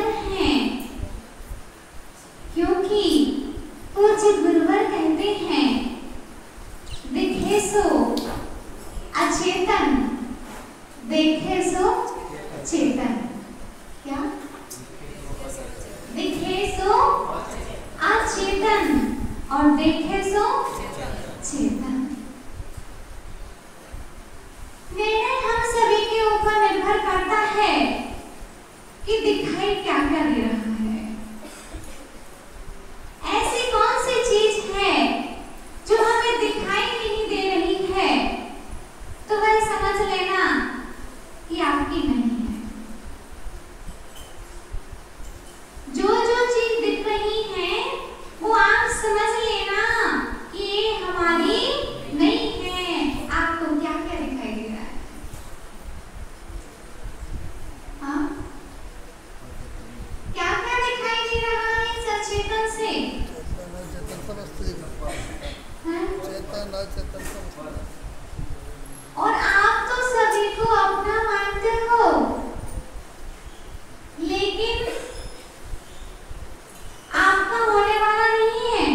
अचेतन हैं, क्योंकि पूज्य गुरुवर कहते हैं दिखे सो अचेतन, देखे सो चेतन। क्या दिखे सो अचेतन और देखे सो चेतन। निर्णय हम सभी के ऊपर निर्भर करता है कि दिखाई क्या क्या दे रहा है। ऐसी कौन सी चीज है जो हमें दिखाई नहीं दे रही है, तो वह समझ लेना कि आपकी नहीं है। जो जो चीज दिख रही है वो आप समझ लेना कि ये हमारी नहीं है। आपको क्या क्या दिखाई दे रहा है? हाँ, क्या क्या दिखाई दे रहा है सचेतन से? और आप तो सभी को अपना मानते हो, लेकिन आपका होने वाला नहीं है।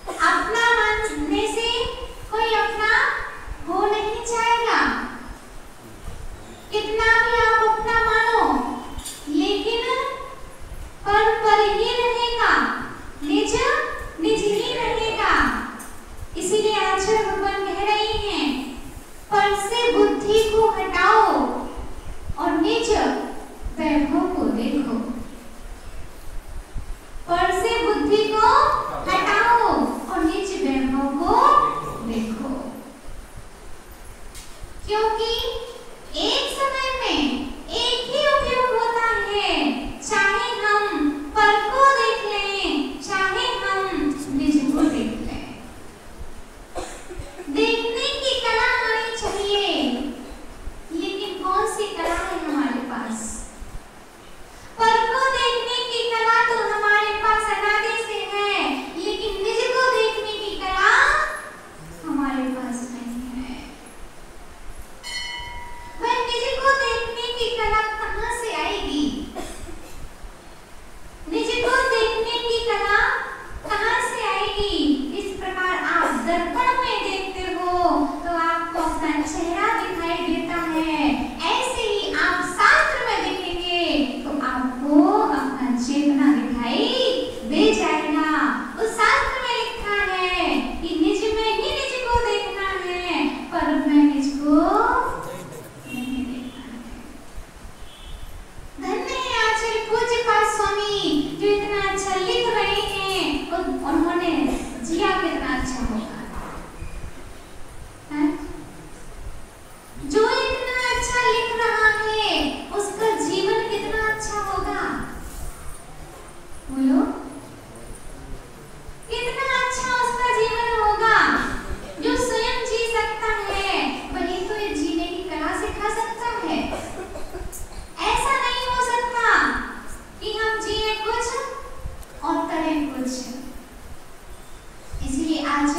अपना मानने से कोई अपना हो नहीं जाएगा। कितना भी आप अपना मानो, लेकिन पर ही रहेगा, निज निज ही रहेगा। इसीलिए आचार्य भगवान कह रहे हैं, पर से बुद्धि को हटाओ और निज वैभव को देखो। पर से बुद्धि को हटाओ और निज वैभव को देखो, क्योंकि एक समय में एक ही उपयोग होता है। चाहे हम पर को देख लें, चाहे हम निज को देख लें। देखने की कला आनी चाहिए, लेकिन कौन सी कला है हमारे पास? पर को देखने की कला तो हमारे पास अनादि से है, लेकिन निज को देखने की कला हमारे पास नहीं है। वह निज को देखने की कला कहाँ से आएगी? निज को देखने की कला कहाँ से आएगी? इस प्रकार आप दर्पण में देखते हो तो आपको अपना चेहरा दिखाई देता है। ऐसे ही आप शास्त्र में देखेंगे तो आपको अपना चेतना दिखाई दे जाएगा। उस शास्त्र में लिखा है कि निज में ही निज को देखना है, पर मैं निज को नहीं देखना है। धन्य है आचार्य पूज्य पाद स्वामी, जो इतना अच्छा लिख रहे हैं। और उन्होंने जिया कितना अच्छा होगा, है? जो इतना अच्छा लिख रहा है उसका जीवन कितना अच्छा होगा? बोलो, कितना अच्छा उसका जीवन होगा। जो स्वयं जी सकता है वही तो ये जीने की कला सिखा सकता है। ऐसा नहीं हो सकता कि हम जिए कुछ और करें कुछ। इसलिए आज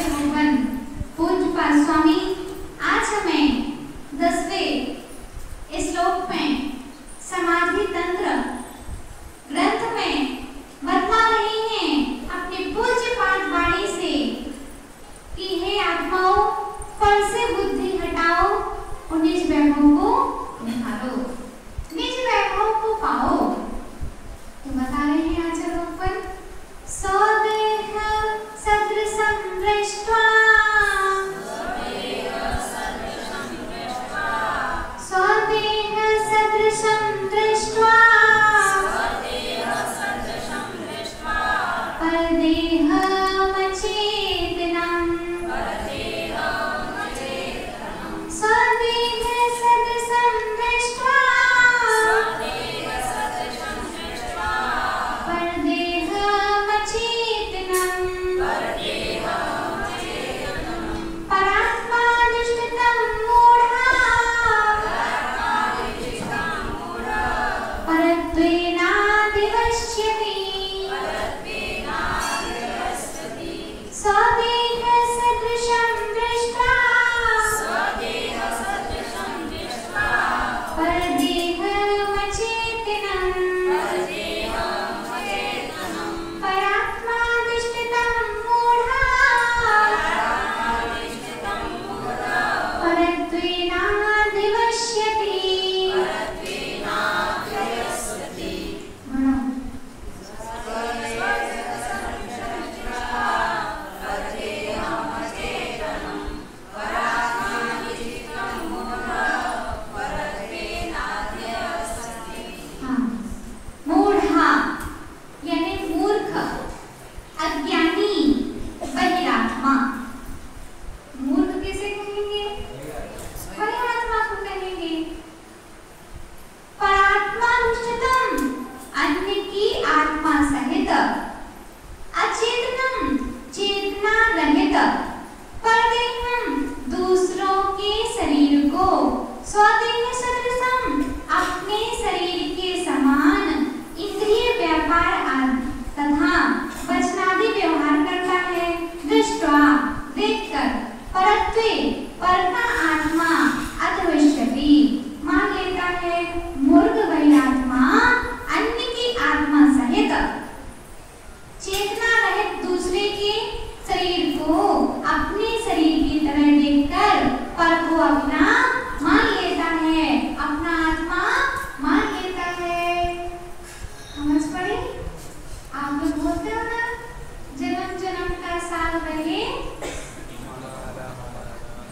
रहे,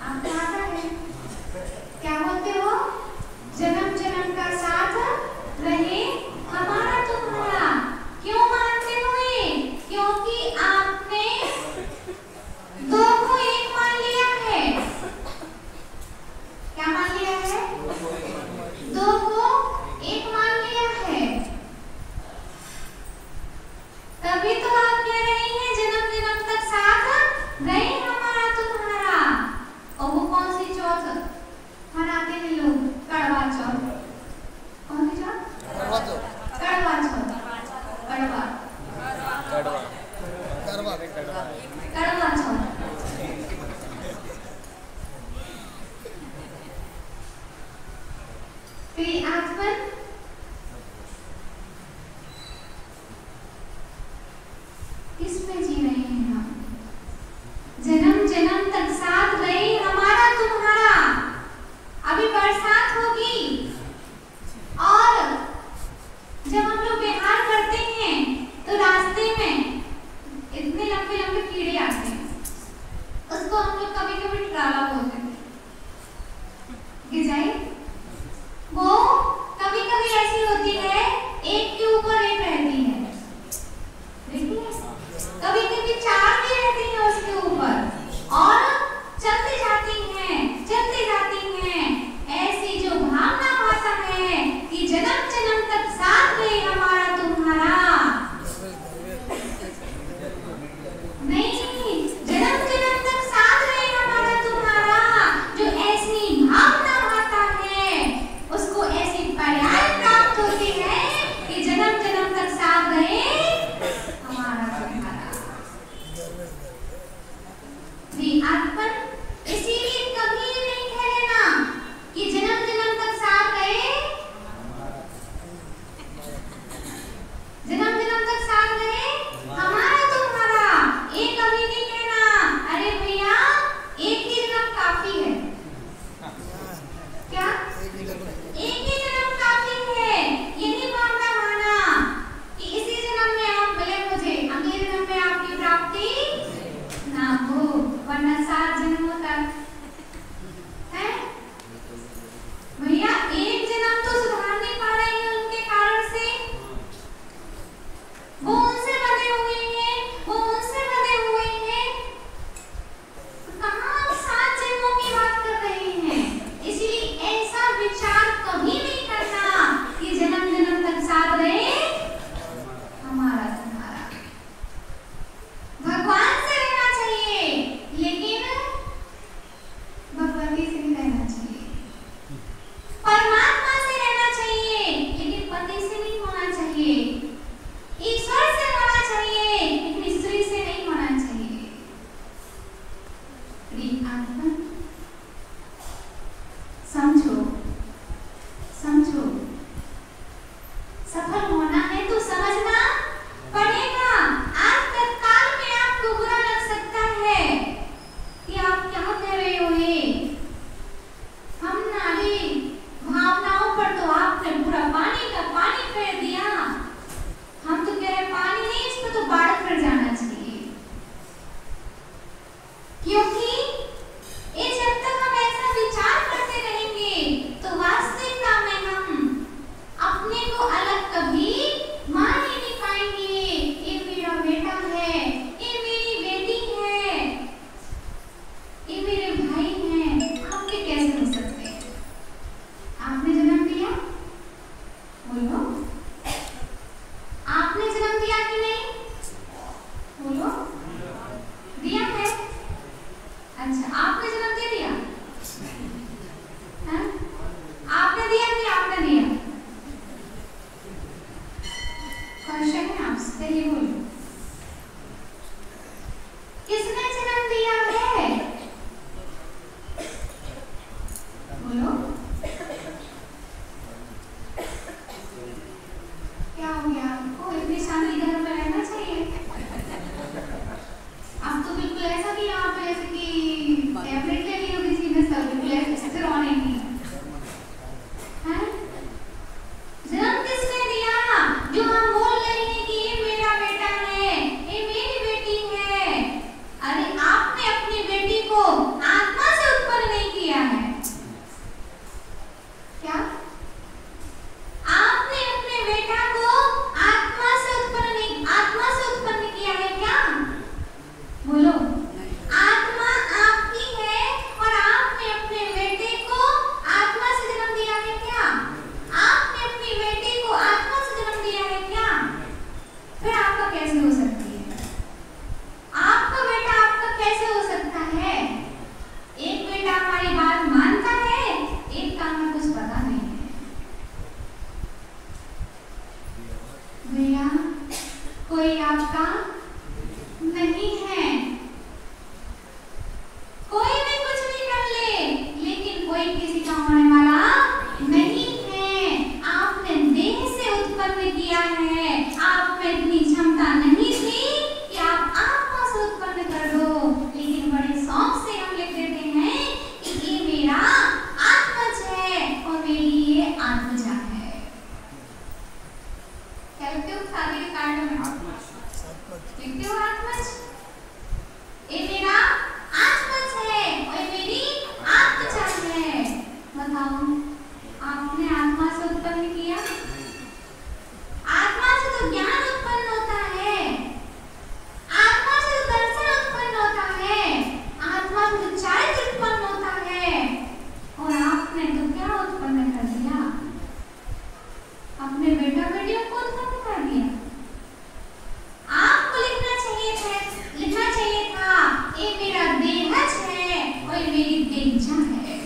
आप दादा है, क्या बोलते हो? जन्म जन्म का साथ रहे हमारा तुम्हारा। क्यों मानते हो ये? क्योंकि आपने दो को एक मान लिया है। क्या मान लिया है? दो को एक मान लिया है। तभी तो आप कह रहे हैं जन्म जन्म तक साथ रहे हमारा तुम्हारा। और वो कौन सी चौथ मनाते हैं लोग? कड़वा चौथ। कौन सी चौथ? कड़वा चौथ। कड़वा चौथ। कड़वा कड़वा कड़वा कड़वा चौथ। क्रियात्मक किसमें जी रहे हैं हम? जन्म जन्म तक साथ रहे हमारा तुम्हारा। अभी बरसात होगी और जब हम लोग विहार करते हैं तो रास्ते में इतने लंबे लंबे कीड़े आते हैं, उसको हम लोग कभी कभी ट्राला बोलते हैं। गिजाई वो कभी कभी ऐसी होती है, एक के ऊपर एक रहती है, देखिए कभी कभी चार भी रहती है उसके ऊपर और चलती जाती हैं, चलती जाती हैं। ऐसी जो भावना भाषा है कि जन्म जन्म तक साथ रहे हमारा तुम्हारा। नहीं, जन्म जन्म तक साथ रहे हमारा तुम्हारा, जो ऐसी भावना भाता है उसको ऐसी पर्याय प्राप्त होती है कि जन्म जन्म तक साथ रहे हमारा तुम्हारा। क्रियात्मक इसीलिए कभी नहीं कह लेना कि जन्म जन्म तक साथ रहे, जन्म जन्म तक साथ रहे हमारा तुम्हारा। एक कभी नहीं कहना, अरे भैया एक ही जन्म काफी है। क्या? एक ही जन्म काफी है। यही भावना माना कि इसी जन्म में आप मिले मुझे, अगले जन्म में आपकी प्राप्ति ना हो, वरना 7 जन्मों तक है। भैया एक जन्म तो सुधार नहीं पा रहे हैं उनके कारण से, वो उनसे बंधे हुए हैं, वो उनसे बंधे हुए हैं। कहाँ आप 7 जन्मों की बात कर रहे हैं? इसलिए ऐसा विचार कभी नहीं करना कि जन्म जन्म तक साथ रहे हमारा तुम्हारा। भगवान से रहना चाहिए लेकिन भगवती से नहीं रहना चाहिए। परमात्मा से रहना चाहिए लेकिन पति से नहीं होना चाहिए। ईश्वर से होना चाहिए लेकिन स्त्री से नहीं होना चाहिए। क्रियात्मक समझो, समझो, सफल होना है तो समझना पड़ेगा। आज तत्काल में आपको बुरा लग सकता है कि आप क्या कह रहे हो ये, हम नारी भावनाओं पर तो आपने पूरा पानी का पानी फेर दिया। हम तो कह रहे पानी नहीं, इस पर तो बाढ़ फिर जाना चाहिए। क्योंकि ये जब तक हम ऐसा विचार करते रहेंगे तो वास्तविकता में हम अपने को अलग कभी मान ही नहीं पाएंगे। ये मेरा बेटा है, ये मेरी बेटी है, ये मेरे भाई हैं। आपके कैसे हो सकते हैं? आपने जन्म दिया, बोलो आपने जन्म दिया कि नहीं? बोलो दिया है। अच्छा, आपने जन्म दे दिया? हाँ? आपने दिया कि आपने दिया? क्वेश्चन है आपसे, ये बोलो किसने जन्म दिया है? बोलो क्या हो गया आपको? इतनी शांति घर में रहना चाहिए। आप तो बिल्कुल ऐसा कि यहाँ पे जैसे कि टैबलेट ले ली हो किसी ने, सब बिल्कुल ऐसे रोने की है। जन्म किसने दिया? जो हम बोल रहे हैं कि ये मेरा बेटा मेरा कोई आपका नहीं है। कोई भी कुछ भी कर ले, लेकिन कोई किसी का होने वाला नहीं है। आपने देह से उत्पन्न किया है, आप में इतनी क्षमता नहीं थी कि आप आत्मा से उत्पन्न कर दो, लेकिन बड़े शौक से हम लिख देते हैं कि ये मेरा आत्मज है और मेरी ये आत्मजा है। क्या लिखते हो शादी के कार्ड में? लिखते हो आत्मज। ये मेरा आत्मज है और ये मेरी आत्मजा है। बताओ, आपने आत्मा से उत्पन्न किया? आत्मा से तो ज्ञान उत्पन्न होता है, आत्मा से तो दर्शन उत्पन्न होता है, आत्मा से तो चारित्र उत्पन्न होता है। और आपने तो क्या उत्पन्न कर दिया? अपने बेटा बेटियों को उत्पन्न कर दिया। आपको लिखना चाहिए था ये मेरा देहज है और ये मेरी देहजा है।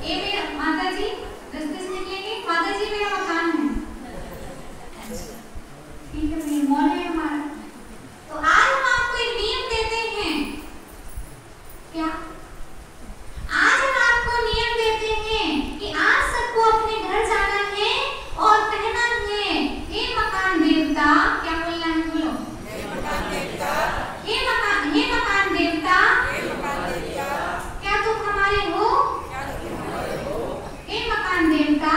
ये मेरा माता जी रास्ते से निकलेंगे, माता जी मेरा मकान है, ठीक है, मेरा मॉल है हमारा। तो आज हम आपको एक नियम देते हैं, क्या आज हम आपको नियम देते हैं कि आज सबको अपने घर जाना है और कहना है, हे मकान देवता, क्या बोलना है बोलो, हे मकान देवता, हे मकान देवता, क्या तुम हमारे हो, हे मकान देवता,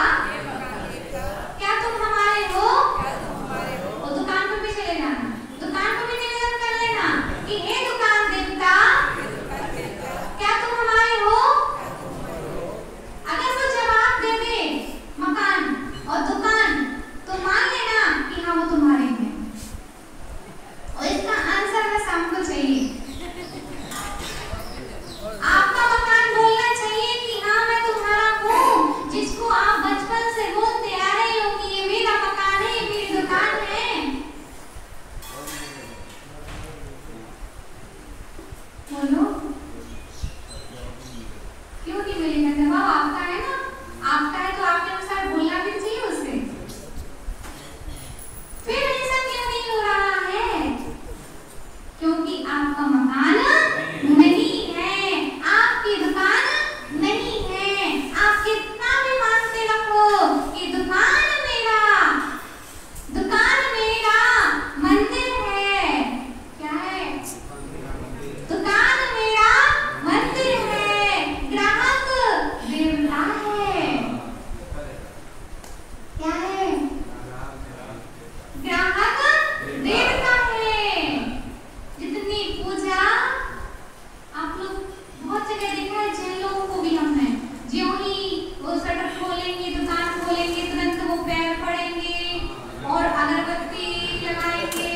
क्या तुम हमारे हो। और दुकान पर भी चले जाना, दुकान पर भी निवेदन कर लेना कि हे दुकान देवता, क्या तुम हमारे हो। अगर वो जवाब दे दे मकान और दुकान, तो मान लेना कि हाँ वो तुम्हारे हैं, और इसका आंसर बस हमको चाहिए। आपका मकान बोलना चाहिए कि हाँ मैं तुम्हारा हूँ, जिसको आप बचपन से बोलते आ रहे हो कि ये मेरा मकान है, ये मेरी दुकान है। बोलो क्यों नहीं मिलेगा जवाब? आपका है ना, आपका है तो आपके अनुसार बोलना भी चाहिए उसे। फिर ऐसा क्यों नहीं हो रहा है? क्योंकि आपका मकान नहीं है, आपकी दुकान नहीं है। आप कितना भी मानते रहो कि दुकान मेरा मंदिर है, क्या है? दुकान मेरा मंदिर है, ग्राहक देवता है, क्या है? ग्राहक देवता है। जितनी पूजा आप लोग बहुत जगह देखा है, जिन लोगों को भी हमने ज्यों ही वो शटर खोलेंगे, दुकान खोलेंगे, तुरंत वो पैर पड़ेंगे और अगरबत्ती लगाएंगे,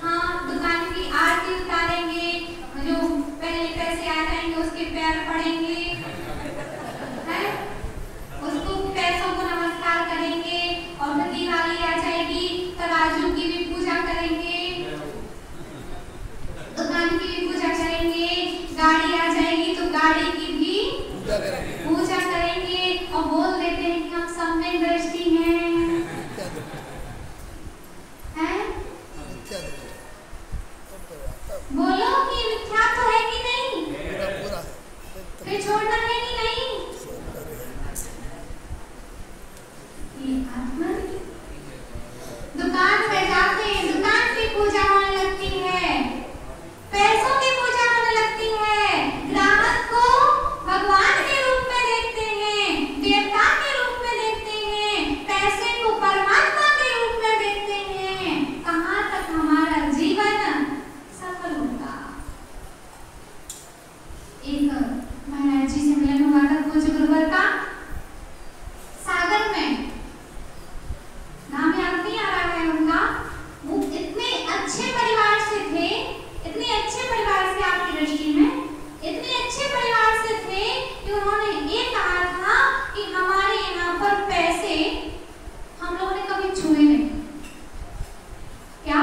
हाँ दुकान की आरती उतारेंगे, जो पहले पैसे आ जाएंगे उसके पैर पड़ेंगे, है? उसको पैसों को नमस्कार करेंगे, और फिर दिवाली आ जाएगी, तराजू की भी पूजा करेंगे, दुकान की भी पूजा करेंगे, गाड़ी आ जाएगी तो गाड़ी की भी पूजा करेंगे, और बोल देते हैं कि हम सम्यक दृष्टि हैं, हैं? बोलो कि मिथ्या तो है कि नहीं? फिर छोड़ना है कि नहीं? ये आत्मा दुकान पे जाते हैं, दुकान की पूजा होने लगती है, पैसों की पूजा होने लगती है, ग्राहक को भगवान के रूप में देखते हैं, देवता के रूप में देखते हैं, पैसे को परमात्मा के रूप में देखते हैं। कहाँ तक हमारा जीवन सफल होगा? एक महाराज जी से मिलन हुआ था पूज्य गुरुवर का, सागर में, नाम याद नहीं आ रहा है उनका। वो इतने अच्छे परिवार से थे, इतने अच्छे परिवार से, आपकी दृष्टि में इतने अच्छे परिवार से थे कि उन्होंने ये कहा था कि हमारे यहाँ पर पैसे हम लोगों ने कभी छुए नहीं। क्या?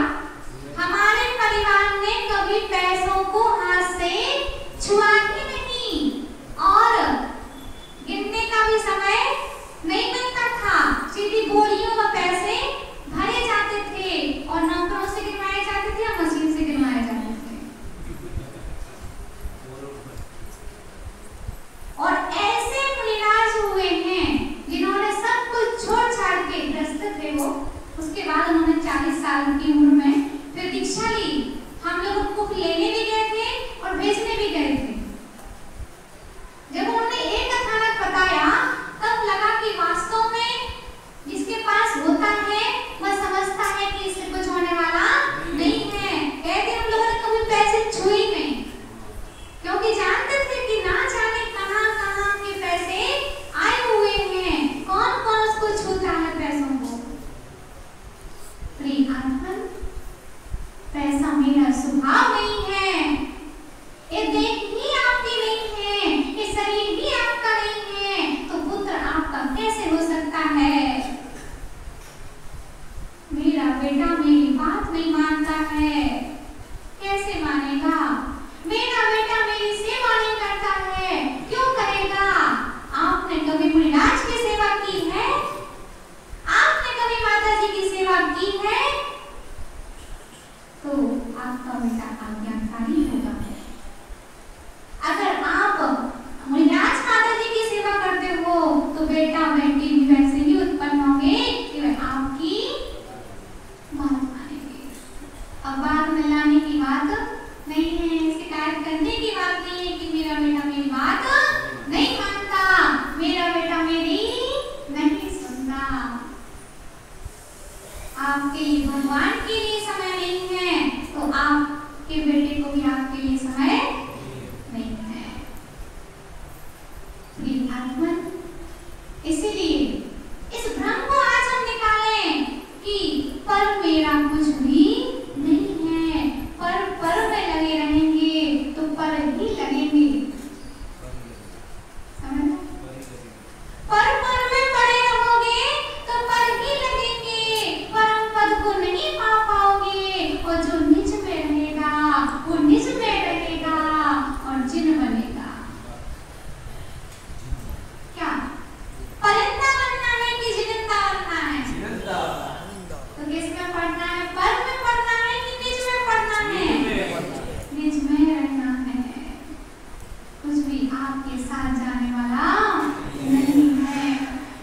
हमारे परिवार ने कभी पैसों को हाथ से छुआ ही नहीं, और गिनने का भी समय नहीं मिलता था। सीधी बोरियों में पैसे भरे जाते थे, और नंबरों से गिनवाए जाते थे या मशीन से गिनवाए जाते थे। और ऐसे मुनिराज हुए हैं जिन्होंने सब कुछ छोड़ छाड़ के, ग्रस्त थे वो, उसके बाद उन्होंने 40 साल की उम्र में फिर दीक्षा ली। हम लोग उनको लेने भी गए थे और भेजने भी गए थे। जब उन्होंने एक कथानक बताया, तब लगा कि वास्तव में जिसके पास होता है वह समझता है कि इससे कुछ होने वाला नहीं है। कहते हम लोगों ने कभी पैसे छुए नहीं, क्योंकि जानते थे कि ना जाने कहां कहां के पैसे आए हुए हैं, कौन कौन उसको छूता है पैसों को। प्रिय आत्मन, पैसा लिए, भगवान के लिए समय नहीं है, तो आपके बेटे को भी आपके लिए समय नहीं है। आत्मन, इसीलिए इस भ्रम को आज हम निकालें कि पर मेरा कुछ भी नहीं है, पर में लगे रहेंगे तो पर ही लगेंगे। समझ? पर में पड़े रहोगे तो पर ही लगेंगे, परम पद को नहीं पा पाओगे। और जो निज में रहेगा वो निज में रहेगा और जिन बनेगा। क्या परिंदा बनना है कि जिंदा बनना है? तो किसमें पढ़ना है? पर में पढ़ना है कि निज में पढ़ना है? निज में रहना है। कुछ भी आपके साथ जाने वाला नहीं है।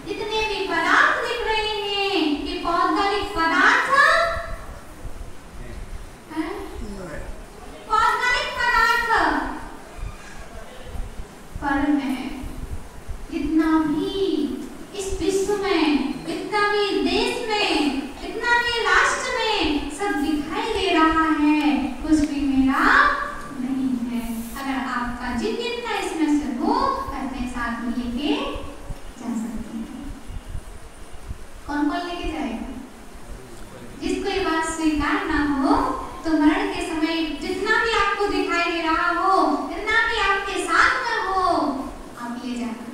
जितने भी पदार्थ दिख रहे हैं कि भौगोलिक पदार्थ हैं, भौगोलिक पदार्थ पर है। जितना भी इस विश्व में, जितना भी देश में, जितना भी राष्ट्र में सब दिखाई दे रहा है, कुछ भी मेरा नहीं है। अगर आपका जितना इसमें से हो अपने साथ में लेके जा सकते हैं। कौन कौन लेके जाएगा? जिसको ये बात स्वीकार ना हो तो मरण के समय जितना भी आपको दिखाई दे रहा हो, जितना भी आपके साथ में हो, आप ले जाना।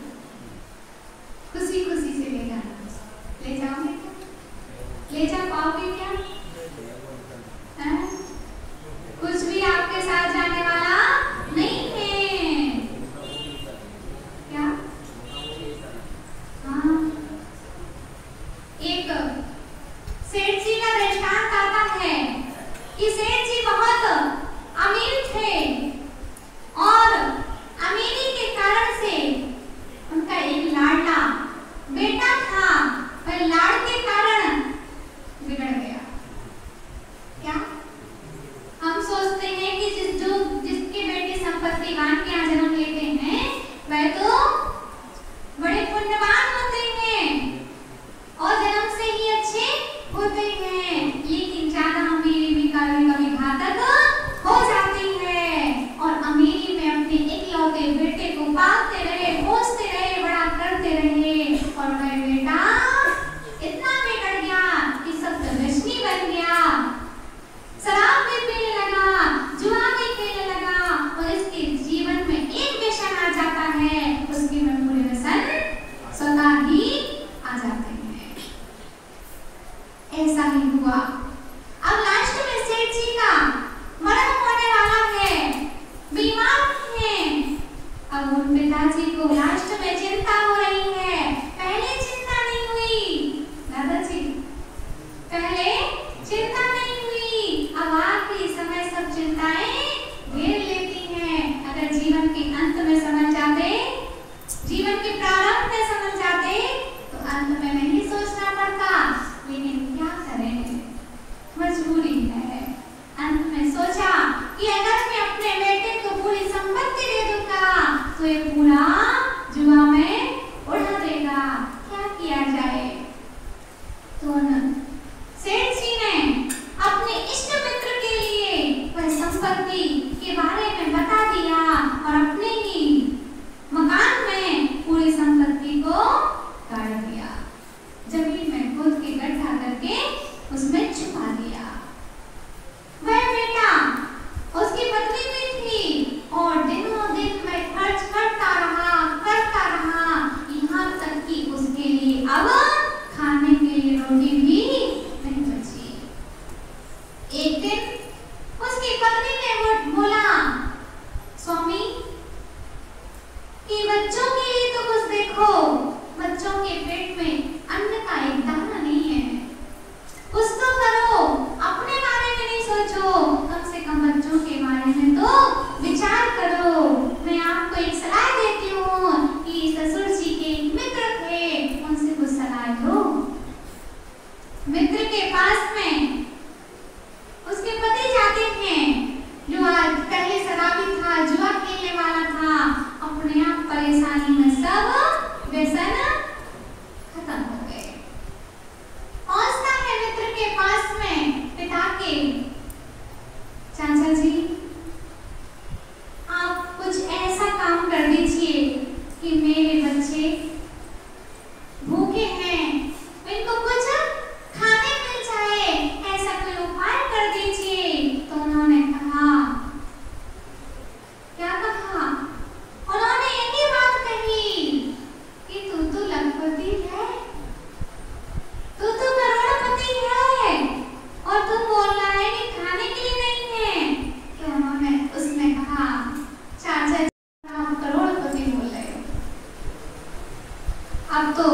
अब तो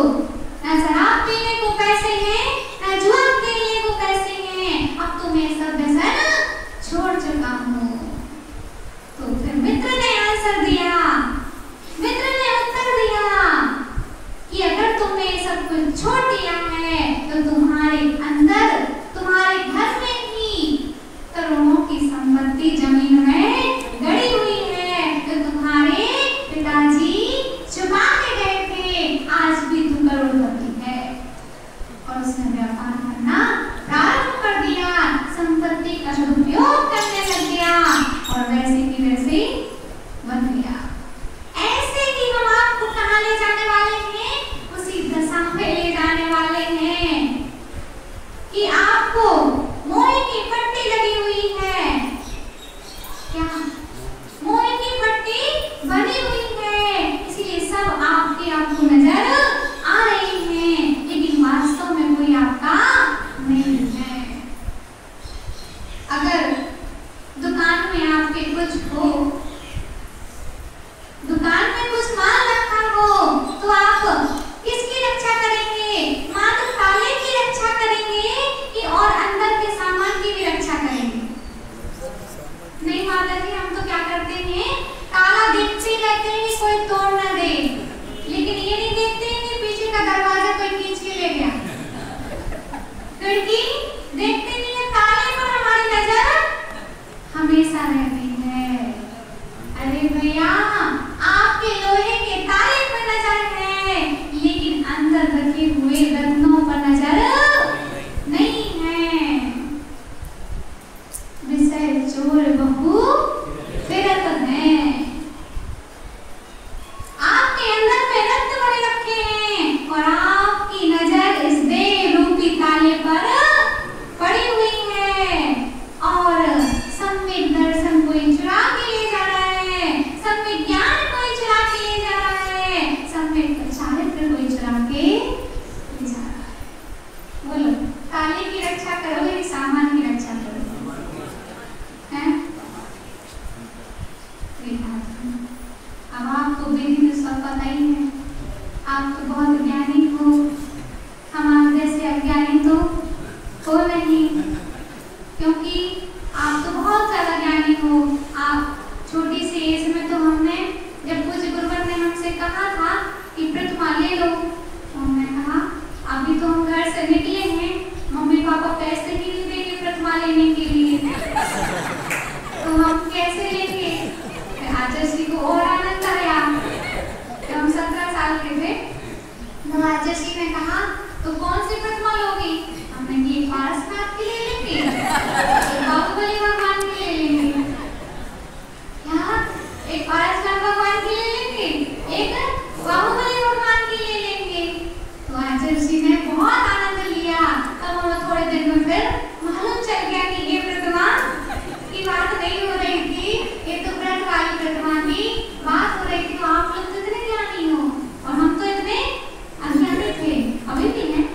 ना शराब पीने को पैसे हैं, ना जुआ खेलने को पैसे हैं, अब तो मैं सब व्यसन छोड़ चुका हूँ। तो फिर मित्र ने आंसर दिया, मित्र ने उत्तर दिया कि अगर तुमने सब कुछ छोड़ दिया है तो तुम्हारे अंदर, तुम्हारे घर में ही करोड़ों की संपत्ति जमीन में गड़ी हुई है, तो तुम्हारे पिताजी छुपा के गए थे, आज भी तू करोड़पति है। और उसने व्यापार करना प्रारंभ कर दिया, संपत्ति का सदुपयोग करने लग गया और वैसे की वैसे बन गया। ऐसे ही हम आपको कहाँ ले जाने वाले हैं? उसी दशा में ले जाने वाले हैं कि आपको मोह की पट्टी लगी हुई है। क्या मोह की पट्टी बनी हुई है, इसलिए सब आपको नजर आ रहे हैं, लेकिन वास्तव में कोई आपका नहीं है। अगर दुकान में आपके कुछ हो, दुकान में कुछ माल रखा हो, तो आप किसकी रक्षा करेंगे? मात्र ताले की रक्षा करेंगे कि और अंदर के सामान की भी रक्षा करेंगे? नहीं माता जी, हम तो क्या करते हैं, ताला देखते रहते हैं कोई तोड़ ना दे, लेकिन ये नहीं देखते हैं कि पीछे का दरवाजा कोई खींच के ले गया। खिड़की देखते नहीं है, ताले पर हमारी नजर हमेशा रहती है। अरे भैया, आपके लोहे के ताले पर नजर है, लेकिन अंदर रखे हुए रत्नों पर नजर नहीं है। विषय चोर बहु फिरत है। आपके अंदर में रत्न बड़े रखे हैं और आपकी नजर इस देह रूपी ताले पर पड़ी हुई है, और सम्यक दर्शन कोई चुरा के ले जा रहा है, सम्यक ज्ञान कोई चुरा के ले जा रहा है, सम्यक चारित्र कोई चुरा के ले जा रहा है। बोलो, ताले की रक्षा करोगे कि सामान की रक्षा करोगे? अब आपको विधि तो सब पता ही है, आप तो बहुत ज्ञानी हो, हम आप जैसे अज्ञानी तो हो नहीं, क्योंकि आप तो बहुत ज्यादा ज्ञानी हो। आप छोटी सी एज में तो हमने, जब पूज्य गुरुवर ने हमसे कहा था कि प्रतिमा ले लो, तो हमने कहा अभी तो हम घर से निकले हैं, मम्मी पापा पैसे ही नहीं देंगे प्रतिमा लेने के लिए, तो हम कैसे लेंगे? आचार्य को और आनंद आया। जब हम 17 साल के थे तो आचार्य ने कहा तो कौन सी प्रतिमा लोगी? हमने ये पारसनाथ की ले लेंगे, बाहुबली भगवान की ले लेंगे, क्या एक पारसनाथ भगवान की ले लेंगे, एक बाहुबली भगवान की ले लेंगे। तो आचार्य ने बहुत आनंद लिया। तब हमें थोड़े दिन में फिर मालूम चल गया कि ये प्रतिमा की बात नहीं हो रही थी, ये तो व्रत वाली प्रतिमा की बात हो रही थी। तो आप लोग तो इतने ज्ञानी हो और हम तो इतने अज्ञानी थे, अभी भी हैं।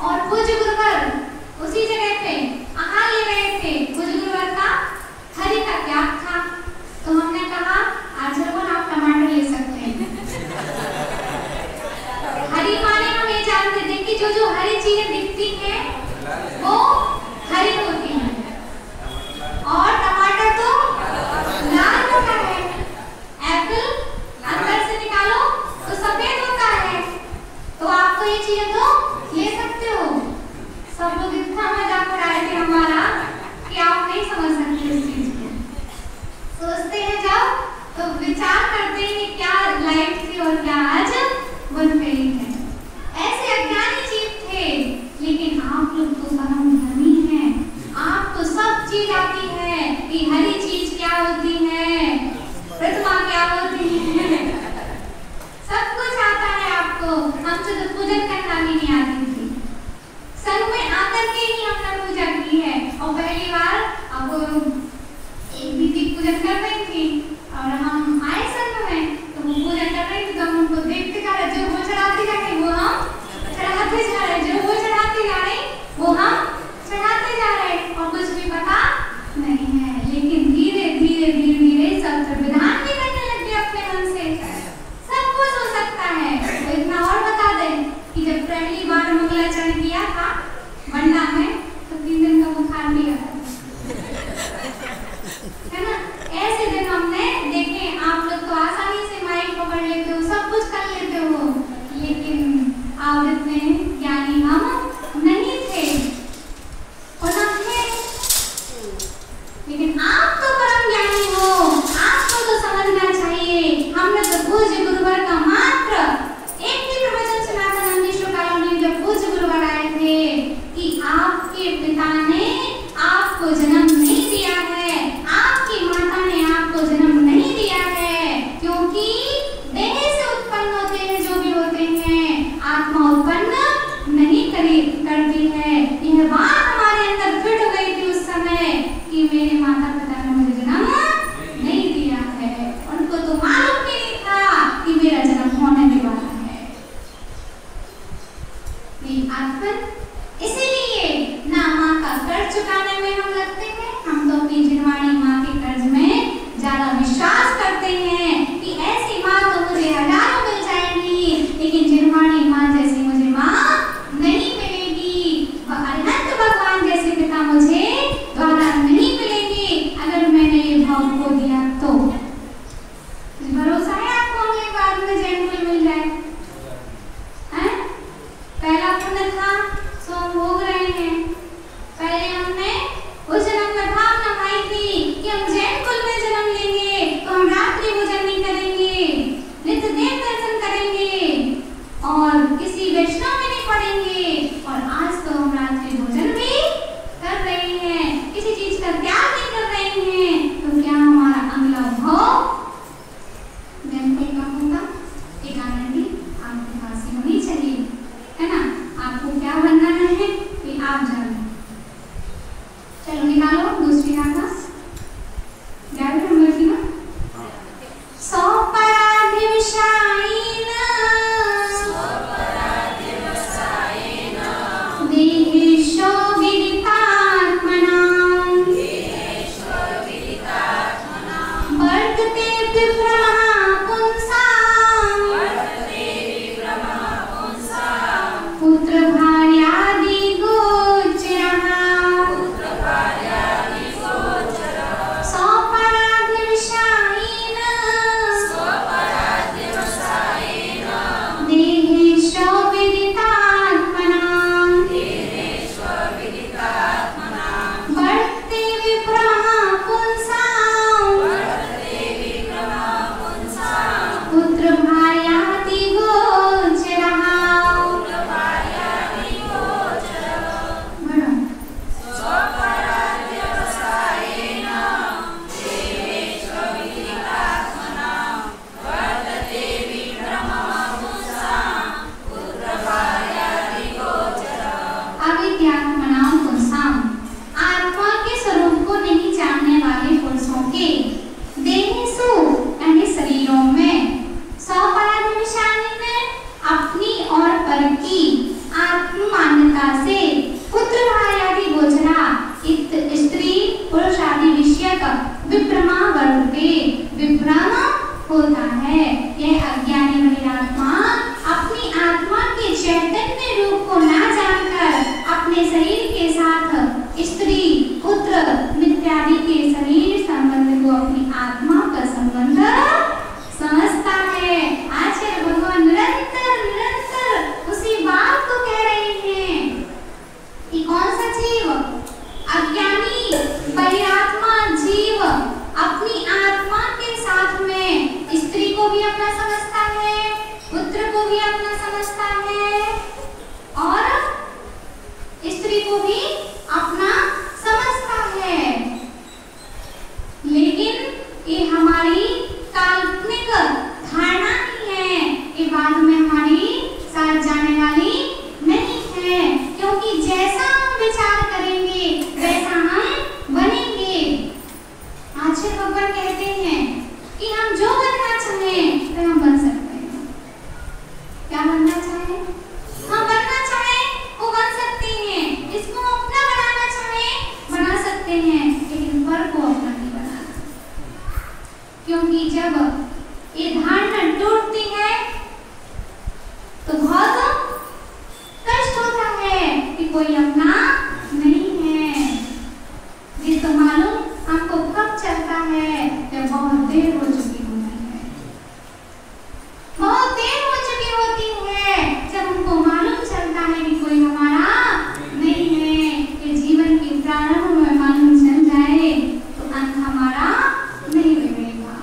और पूज्य गुरुवर उसी जगह पे आहार ले रहे थे, पूज्य गुरुवर का हरि का त्याग था, तो हमने कहा आचार्य आप टमाटर ले सकते हैं। हरि माने हम ये जानते थे कि जो हरी चीजें दिखती हैं वो हरी होती हैं, और टमाटर तो लाल होता है, एप्पल अंदर से निकालो तो सफेद होता है, तो आप तो ये चीजें तो ले सकते हो। सब लोग इतना मजाक उड़ाए थे हमारा कि आप नहीं समझ सकते इस चीज को। सोचते हैं जब तो विचार करते हैं कि क्या लाइफ थी और क्या आज बन गई है। ऐसे अज्ञानी जीव थे, लेकिन आप लोग तो परम धनी हैं, आपको सब चीज आती है कि हरी चीज क्या होती है, प्रतिमा क्या होती है, सब कुछ आता है आपको। हमसे तो पूजन करना भी नहीं आती थी, संघ में आकर के ही हमने पूजा की है। और पहली बार अब एक दीदी पूजन कर रही थी और हम आए संघ में, तो वो पूजन कर रही थी, तो हम उनको देखते जा रहे, जो वो चढ़ाती जा रही वो हम चढ़ाते जा रहे, जो वो चढ़ाती जा रही वो हम चढ़ाते जा रहे, और कुछ भी पता नहीं है। लेकिन धीरे धीरे धीरे धीरे सब विधान भी करने लग गए अपने मन से। सब कुछ हो सकता है, तो इतना और भी अपना समझता है और स्त्री को भी अपना समझता है, लेकिन ये हमारी काल्पनिक धारणा ही है, ये बाद में हमारी साथ जाने वाली नहीं है, क्योंकि जैसा हम विचार करेंगे वैसा हम बनेंगे। आचार्य भगवान कहते हैं कि हम जो बनना चाहें वह हम बन सकते हैं। क्या बनना चाहें? हम बनना चाहें वो बन सकते हैं, इसको अपना बनाना चाहें बना सकते हैं, लेकिन पर को अपना नहीं बनाना, क्योंकि जब ये धारणा टूटती है तो बहुत कष्ट होता है कि कोई अपना नहीं है। ये तो मालूम हमको कब चलता है जब बहुत देर हो चुकी होती है, बहुत देर हो चुकी होती है, जब हमको मालूम चलता है कि कोई हमारा नहीं है। ये जीवन के प्रारंभ में मालूम चल जाए तो अंत हमारा नहीं बिगड़ेगा,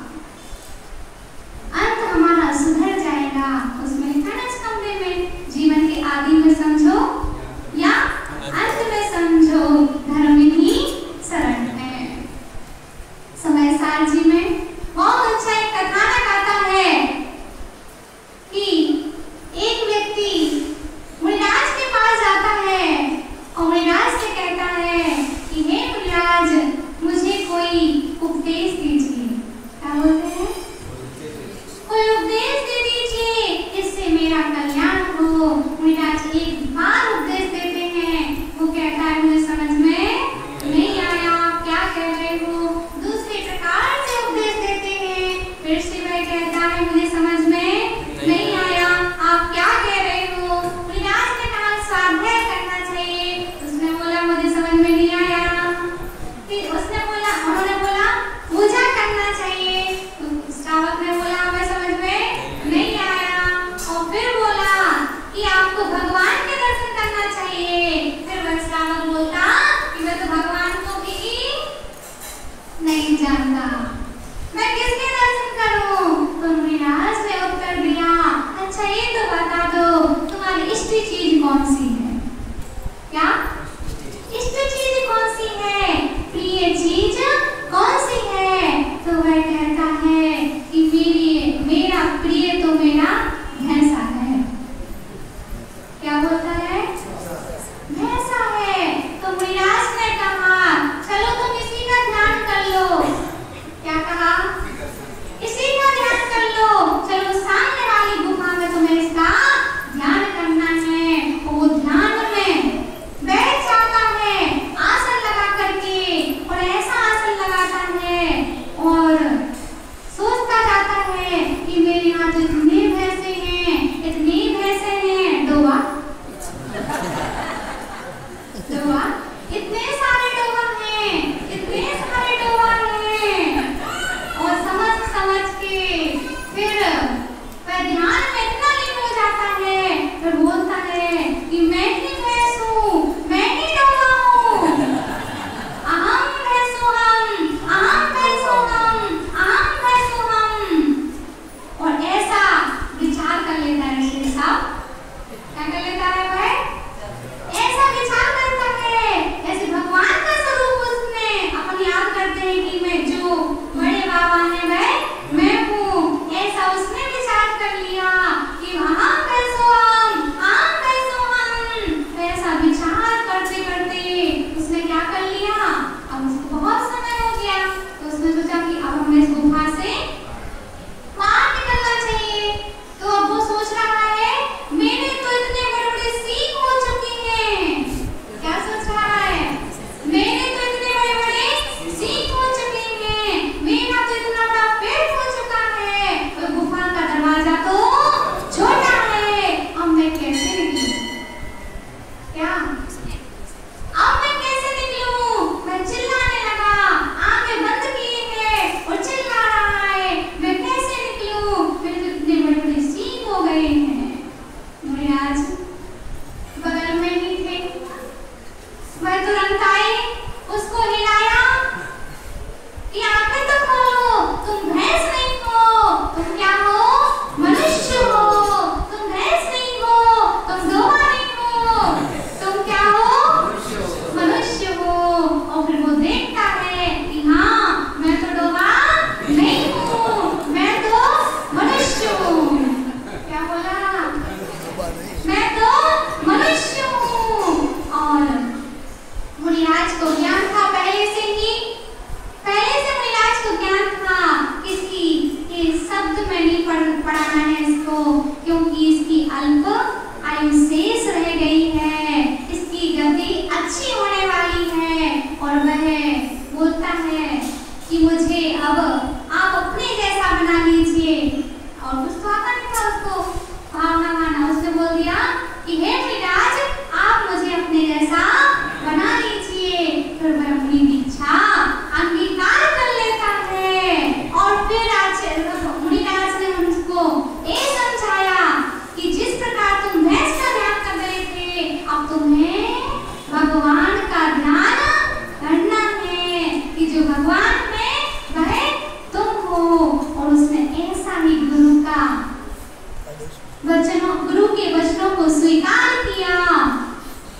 अंत हमारा सुधर जाएगा। उसमें लिखा ना इस कमरे में, जीवन के आदि में समझो या अंत में समझो, धर्म ही शरण है। समय सार जी में बहुत अच्छा एक कथानक आता है कि एक व्यक्ति मुनिराज के पास जाता है और मुनिराज से कहता है कि हे मुनिराज, मुझे कोई उपदेश दीजिए। क्या बोलते हैं? कोई उपदेश दे दीजिए जिससे मेरा कल्याण हो। मुनिराज एक बार उपदेश देते हैं, वो कहता है मुझे समझ में नहीं आया, क्या कह रहे हो। दूसरे प्रकार से उपदेश देते हैं, फिर से वह कहता है मुझे समझ में नहीं आया, आप क्या कह रहे हो। मुनिराज ने कहा स्वाध्याय करना चाहिए, उसने बोला मुझे समझ में नहीं आया। फिर उसने बोला, उन्होंने बोला पूजा करना चाहिए, तो श्रावक ने बोला हमें समझ में नहीं आया। और फिर बोला कि आपको भगवान के दर्शन करना चाहिए, फिर वह श्रावक बोलता कि मैं तो भगवान को भी नहीं जानता, मैं किसके दर्शन करूं। तो मुनिराज ने उत्तर दिया, अच्छा ये तो बता दो तुम्हारी इष्ट चीज कौन सी है। क्या इष्ट चीज कौन सी है, प्रिय चीज कौन सी है। तो वह कहता है कि मेरा प्रिय तो मेरा भैंसा है। क्या बोलता है? भैंसा है। तो मुनिराज ने कहा चलो तुम इसी का ध्यान कर लो। क्या कहा? इसी का ध्यान कर लो, चलो सामने वाली गुफा में तुम्हें इसका ध्यान करना है। वो ध्यान में बैठ जाता है आसन लगा करके, और ऐसा आसन लगाता है और सोचता जाता है कि मेरे यहाँ तो इतने भैंसे हैं, इतनी भैंसे हैं, डोवा डोवा, इतने सारे डोवा हैं, इतने सारे डोवा हैं। और समझ के फिर वह ध्यान में इतना लीन हो जाता है, फिर बोलता है कि मैं ही भैंस हूँ, मैं ही डोवा हूँ, अहम भैंसो हम, अहम भैंसो हम, अहम भैंसो हम। और ऐसा विचार कर लेता है ऋषि साहब। क्या कर लेता है वह? ऐसा विचार करता है ऐसे भगवान का स्वरूप उसने अपन याद करते हैं कि मैं जो बड़े बाबा ने वह मैं हूँ। ऐसा उसने विचार कर लिया कि वहाँ कैसो हम ऐसा विचार करते करते उसने क्या कर लिया, अब उसको बहुत समय हो गया, तो उसने सोचा कि अब हमें इस गुफा से बाहर निकलना चाहिए। तो अब वो सोच रहा है मेरे तो इतने बड़े बड़े सींग हो चुके हैं। क्या सोच रहा है? मेरे तो इतने बड़े बड़े सींग हो चुके हैं, मेरा तो इतना बड़ा पेट हो चुका है, तो गुफा का दरवाजा तो छोटा है, अब मैं कैसे निकलूं? क्या अब मैं कैसे निकलूं? मैं चिल्लाने लगा, आंखें बंद किए हैं और चिल्ला रहा है, मैं कैसे निकलूं? मेरे तो इतने बड़े बड़े सींग हो गए हैं। मुनिराज बगल में ही थे, वह तुरंत आए, उसको हिलाया कि आंखें तो खोलो, तुम भैंस नहीं हो, तुम क्या हो? मनुष्य हो, तुम भैंस अल्प आयु शेष रह गई है, इसकी गति अच्छी होने वाली है। और वह बोलता है कि मुझे अब आप अपने जैसा बना लीजिए। और कुछ तो आता नहीं था उसको भावना माना, उसने बोल दिया कि हे मुनिराज, आप मुझे अपने जैसा बना लीजिए। फिर वह अपनी इच्छा अंगीकार कर लेता है। और फिर मुनिराज ने उसको ये समझाया कि जिस प्रकार तुम भैंस का ध्यान कर रहे थे, अब तुम्हें भगवान का ध्यान करना है कि जो भगवान है वह तुम हो। और उसने ऐसा ही गुरु के वचनों को स्वीकार किया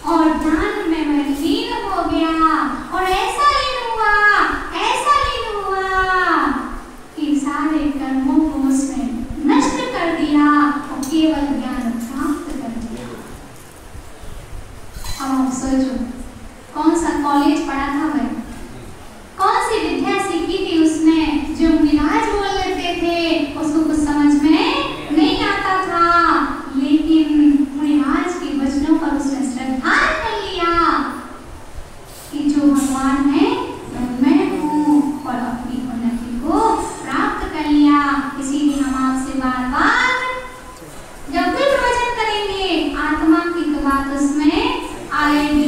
और ध्यान में वह लीन हो गया। और ऐसा लीन हुआ कि सारे कर्मों को उसने नष्ट कर दिया और केवल ज्ञान प्राप्त कर दिया। अब आप सोचो, कौन सा कॉलेज पढ़ा था वह, कौन सी विद्या सीखी थी उसने? जो मुनिराज बोल लेते थे उसको कुछ समझ में नहीं आता था, लेकिन मुनिराज के वचनों पर उसने श्रद्धा कर लिया कि जो भगवान है मैं हूँ, और अपनी उन्नति को प्राप्त कर लिया। इसीलिए हम आपसे बार-बार जब भी प्रवचन करेंगे, आत्मा की तो बात उसमें आएगी।